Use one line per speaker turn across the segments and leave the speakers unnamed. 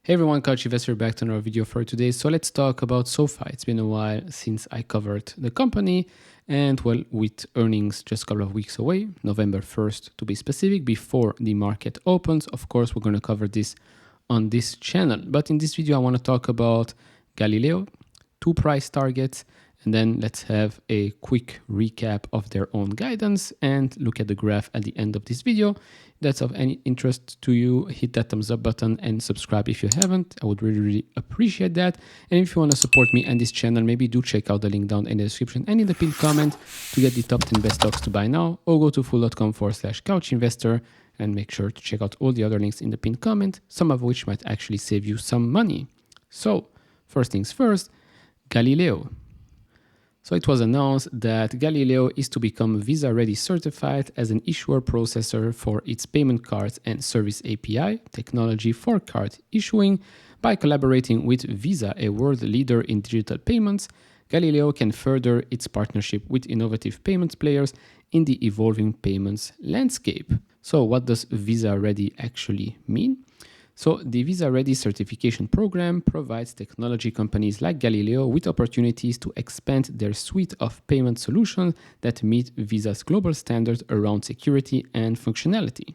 Hey everyone, Couch Investor back to another video for today. So let's talk about SoFi. It's been a while since I covered the company and well, with earnings just a couple of weeks away, November 1st to be specific, before the market opens. Of course, we're going to cover this on this channel. But in this video, I want to talk about Galileo, two price targets, and then let's have a quick recap of their own guidance and look at the graph at the end of this video. If that's of any interest to you, hit that thumbs up button and subscribe if you haven't. I would really appreciate that. And if you want to support me and this channel, maybe do check out the link down in the description and in the pinned comment to get the top 10 best stocks to buy now, or go to fool.com/couchinvestor and make sure to check out all the other links in the pinned comment, some of which might actually save you some money. So first things first, Galileo. So it was announced that Galileo is to become Visa Ready certified as an issuer processor for its payment cards and service API technology for card issuing. By collaborating with Visa, a world leader in digital payments, Galileo can further its partnership with innovative payments players in the evolving payments landscape. So what does Visa Ready actually mean? So the Visa Ready certification program provides technology companies like Galileo with opportunities to expand their suite of payment solutions that meet Visa's global standards around security and functionality.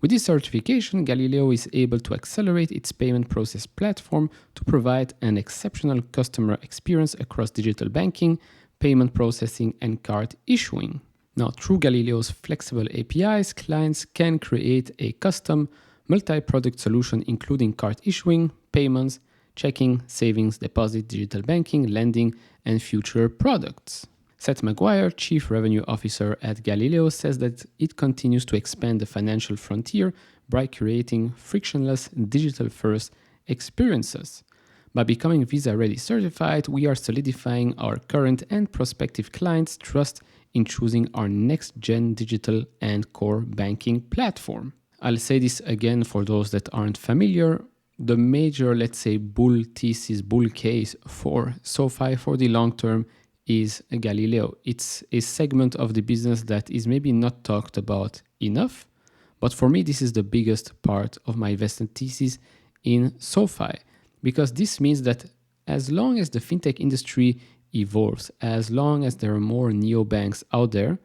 With this certification, Galileo is able to accelerate its payment process platform to provide an exceptional customer experience across digital banking, payment processing, and card issuing. Now, through Galileo's flexible APIs, clients can create a custom multi-product solution including card issuing, payments, checking, savings, deposit, digital banking, lending, and future products. Seth McGuire, Chief Revenue Officer at Galileo, says that it continues to expand the financial frontier by creating frictionless digital-first experiences. By becoming Visa Ready certified, we are solidifying our current and prospective clients' trust in choosing our next-gen digital and core banking platform. I'll say this again for those that aren't familiar. The major, let's say, bull thesis, bull case for SoFi for the long term is Galileo. It's a segment of the business that is maybe not talked about enough, but for me, this is the biggest part of my investment thesis in SoFi, because this means that as long as the fintech industry evolves, as long as there are more neobanks out there,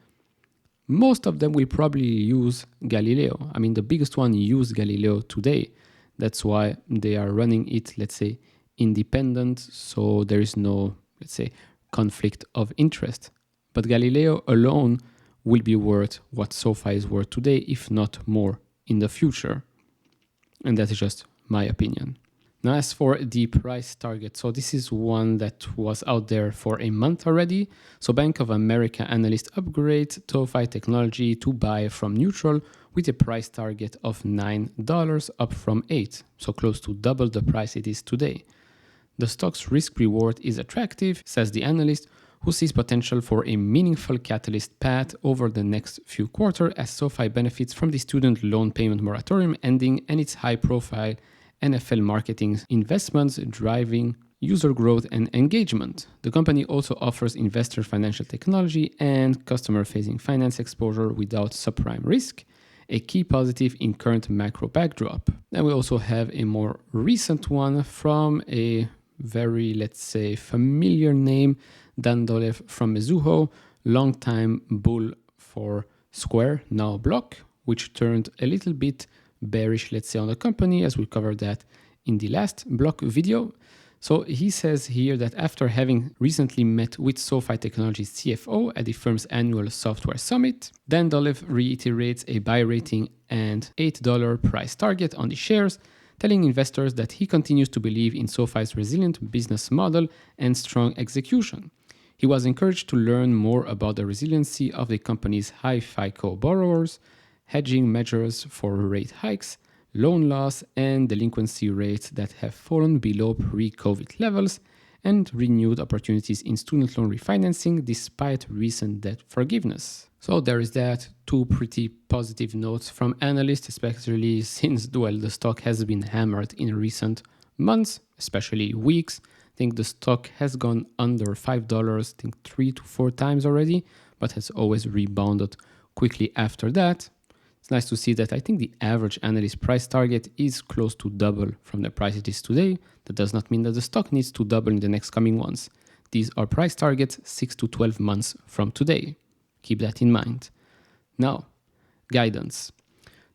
most of them will probably use Galileo. I mean, the biggest one use Galileo today. That's why they are running it, let's say, independent. So there is no, let's say, conflict of interest. But Galileo alone will be worth what SoFi is worth today, if not more in the future. And that is just my opinion. Now, as for the price target, so this is one that was out there for a month already. So Bank of America analyst upgrade SoFi technology to buy from neutral with a price target of $9 up from $8, so close to double the price it is today. The stock's risk reward is attractive, says the analyst, who sees potential for a meaningful catalyst path over the next few quarters as SoFi benefits from the student loan payment moratorium ending and its high-profile NFL marketing investments driving user growth and engagement. The company also offers investor financial technology and customer-facing finance exposure without subprime risk, a key positive in current macro backdrop. Then we also have a more recent one from a very, let's say, familiar name, Dan Dolev from Mizuho, longtime bull for Square, now Block, which turned a little bit bearish, let's say, on the company, as we covered that in the last Block video. So he says here that after having recently met with SoFi Technologies CFO at the firm's annual software summit, Dan Dolev reiterates a buy rating and $8 price target on the shares, telling investors that he continues to believe in SoFi's resilient business model and strong execution. He was encouraged to learn more about the resiliency of the company's high FICO borrowers, hedging measures for rate hikes, loan loss and delinquency rates that have fallen below pre-COVID levels, and renewed opportunities in student loan refinancing despite recent debt forgiveness. So there is that. Two pretty positive notes from analysts, especially since the stock has been hammered in recent months, especially weeks. I think the stock has gone under $5, I think 3 to 4 times already, but has always rebounded quickly after that. It's nice to see that I think the average analyst price target is close to double from the price it is today. That does not mean that the stock needs to double in the next coming ones. These are price targets 6 to 12 months from today. Keep that in mind. Now, guidance.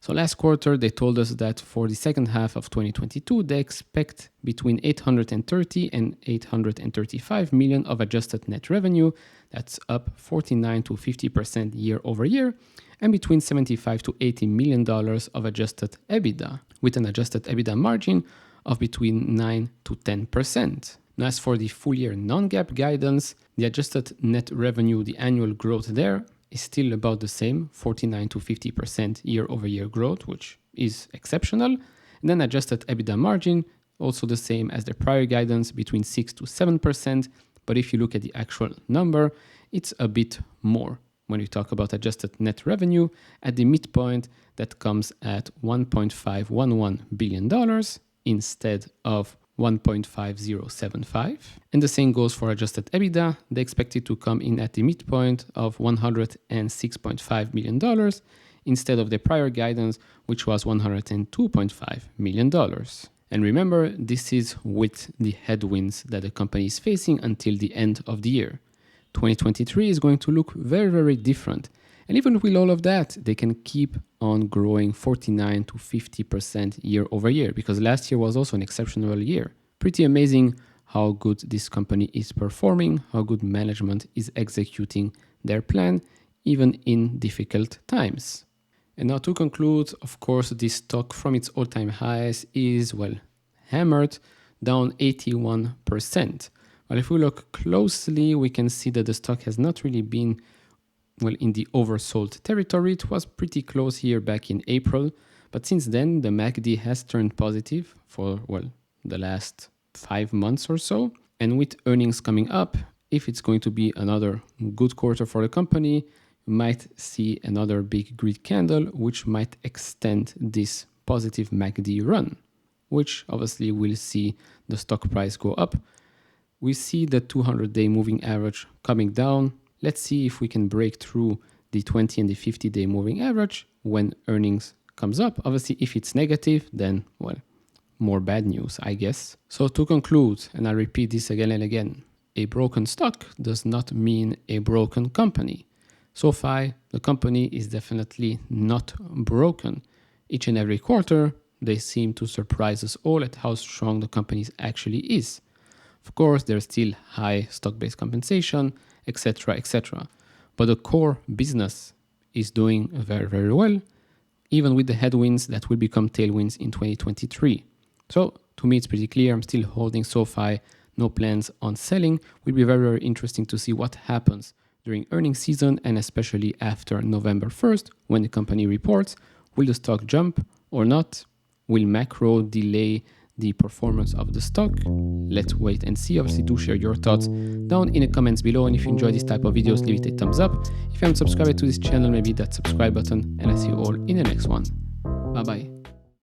So last quarter, they told us that for the second half of 2022, they expect between 830 and 835 million of adjusted net revenue. That's up 49 to 50% year over year, and between 75 to 80 million dollars of adjusted EBITDA, with an adjusted EBITDA margin of between 9 to 10%. Now, as for the full year non-GAAP guidance, the adjusted net revenue, the annual growth there is still about the same, 49 to 50% year over year growth, which is exceptional. And then adjusted EBITDA margin, also the same as the prior guidance, between 6 to 7%. But if you look at the actual number, it's a bit more. When we talk about adjusted net revenue, at the midpoint, that comes at $1.511 billion instead of 1.5075. And the same goes for adjusted EBITDA. They expect it to come in at the midpoint of $106.5 million instead of the prior guidance, which was $102.5 million. And remember, this is with the headwinds that the company is facing until the end of the year. 2023 is going to look very, very different. And even with all of that, they can keep on growing 49 to 50% year over year, because last year was also an exceptional year. Pretty amazing how good this company is performing, how good management is executing their plan, even in difficult times. And now to conclude, of course, this stock from its all-time highs is, well, hammered, down 81%. But if we look closely, we can see that the stock has not really been in the oversold territory. It was pretty close here back in April, but since then the MACD has turned positive for, the last 5 months or so. And with earnings coming up, if it's going to be another good quarter for the company, you might see another big green candle, which might extend this positive MACD run, which obviously will see the stock price go up. We see the 200-day moving average coming down. Let's see if we can break through the 20 and the 50-day moving average when earnings comes up. Obviously, if it's negative, then, more bad news, I guess. So to conclude, and I repeat this again and again, a broken stock does not mean a broken company. SoFi, the company, is definitely not broken. Each and every quarter, they seem to surprise us all at how strong the company actually is. Of course, there's still high stock-based compensation, etc., etc. But the core business is doing very, very well, even with the headwinds that will become tailwinds in 2023. So to me, it's pretty clear. I'm still holding SoFi, no plans on selling. Will be very, very interesting to see what happens during earnings season and especially after November 1st when the company reports. Will the stock jump or not? Will macro delay the performance of the stock? Let's wait and see. Obviously, do share your thoughts down in the comments below. And if you enjoy this type of videos, leave it a thumbs up. If you haven't subscribed to this channel, maybe that subscribe button. And I see you all in the next one. Bye bye.